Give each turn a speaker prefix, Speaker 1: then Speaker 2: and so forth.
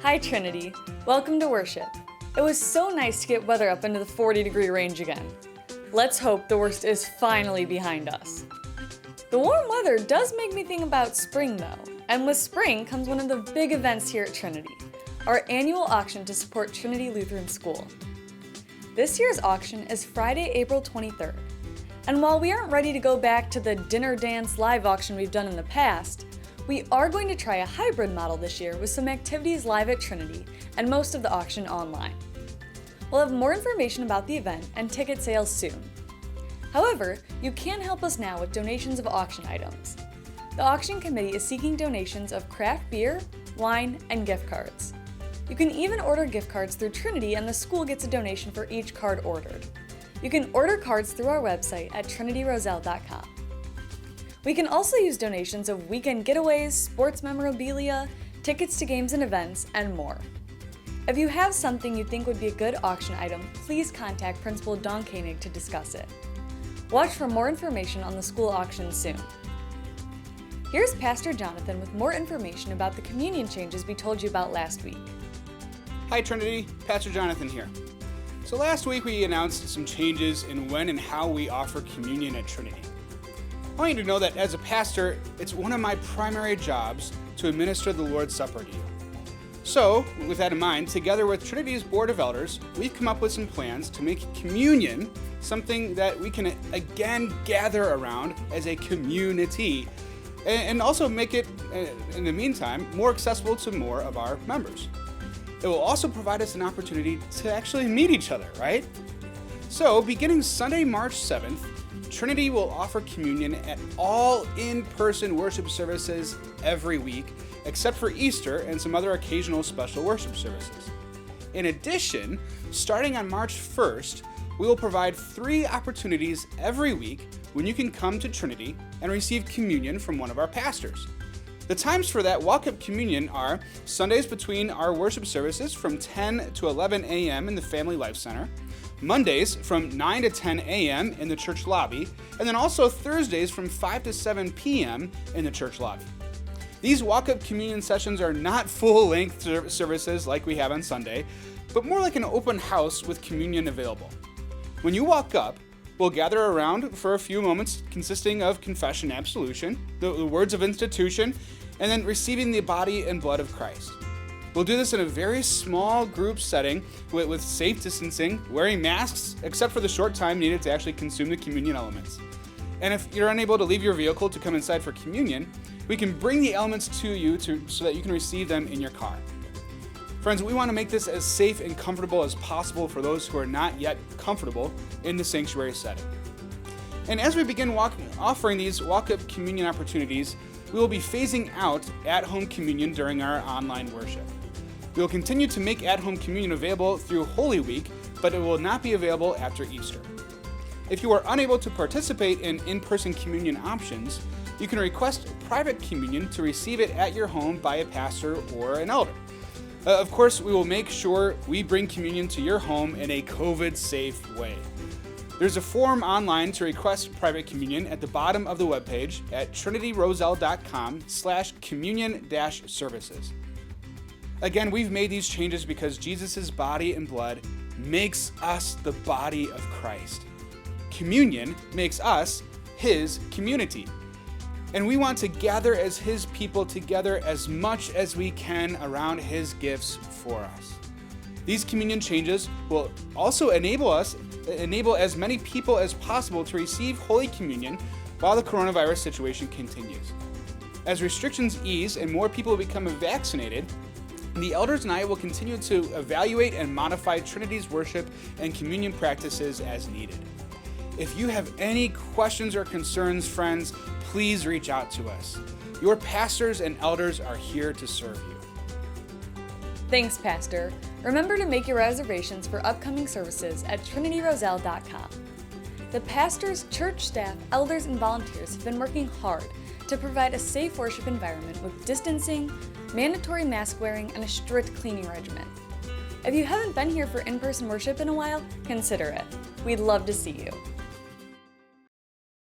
Speaker 1: Hi Trinity, welcome to worship. It was so nice to get weather up into the 40-degree range again. Let's hope the worst is finally behind us. The warm weather does make me think about spring though, and with spring comes one of the big events here at Trinity, our annual auction to support Trinity Lutheran School. This year's auction is Friday, April 23rd, and while we aren't ready to go back to the dinner dance live auction we've done in the past, we are going to try a hybrid model this year with some activities live at Trinity and most of the auction online. We'll have more information about the event and ticket sales soon. However, you can help us now with donations of auction items. The auction committee is seeking donations of craft beer, wine, and gift cards. You can even order gift cards through Trinity and the school gets a donation for each card ordered. You can order cards through our website at trinityroselle.com. We can also use donations of weekend getaways, sports memorabilia, tickets to games and events, and more. If you have something you think would be a good auction item, please contact Principal Dawn Koenig to discuss it. Watch for more information on the school auction soon. Here's Pastor Jonathan with more information about the communion changes we told you about last week.
Speaker 2: Hi Trinity, Pastor Jonathan here. So last week we announced some changes in when and how we offer communion at Trinity. I want you to know that as a pastor, it's one of my primary jobs to administer the Lord's Supper to you. So, with that in mind, together with Trinity's Board of Elders, we've come up with some plans to make communion something that we can again gather around as a community, and also make it, in the meantime, more accessible to more of our members. It will also provide us an opportunity to actually meet each other, right? So, beginning Sunday, March 7th, Trinity will offer communion at all in-person worship services every week, except for Easter and some other occasional special worship services. In addition, starting on March 1st, we will provide 3 opportunities every week when you can come to Trinity and receive communion from one of our pastors. The times for that walk-up communion are Sundays between our worship services from 10 to 11 a.m. in the Family Life Center, Mondays from 9 to 10 a.m. in the church lobby, and then also Thursdays from 5 to 7 p.m. in the church lobby. These walk-up communion sessions are not full-length services like we have on Sunday, but more like an open house with communion available. When you walk up, we'll gather around for a few moments consisting of confession, absolution, the words of institution, and then receiving the body and blood of Christ. We'll do this in a very small group setting with safe distancing, wearing masks, except for the short time needed to actually consume the communion elements. And if you're unable to leave your vehicle to come inside for communion, we can bring the elements to you so that you can receive them in your car. Friends, we want to make this as safe and comfortable as possible for those who are not yet comfortable in the sanctuary setting. And as we begin offering these walk-up communion opportunities, we will be phasing out at-home communion during our online worship. We will continue to make at-home communion available through Holy Week, but it will not be available after Easter. If you are unable to participate in in-person communion options, you can request private communion to receive it at your home by a pastor or an elder. Of course, we will make sure we bring communion to your home in a COVID-safe way. There's a form online to request private communion at the bottom of the webpage at trinityroselle.com/communion-services. Again, we've made these changes because Jesus' body and blood makes us the body of Christ. Communion makes us His community. And we want to gather as His people together as much as we can around His gifts for us. These communion changes will also enable as many people as possible to receive Holy Communion while the coronavirus situation continues. As restrictions ease and more people become vaccinated, the elders and I will continue to evaluate and modify Trinity's worship and communion practices as needed. If you have any questions or concerns, friends, please reach out to us. Your pastors and elders are here to serve you.
Speaker 1: Thanks, Pastor. Remember to make your reservations for upcoming services at trinityroselle.com. The pastors, church staff, elders, and volunteers have been working hard to provide a safe worship environment with distancing, mandatory mask wearing, and a strict cleaning regimen. If you haven't been here for in-person worship in a while, consider it. We'd love to see you.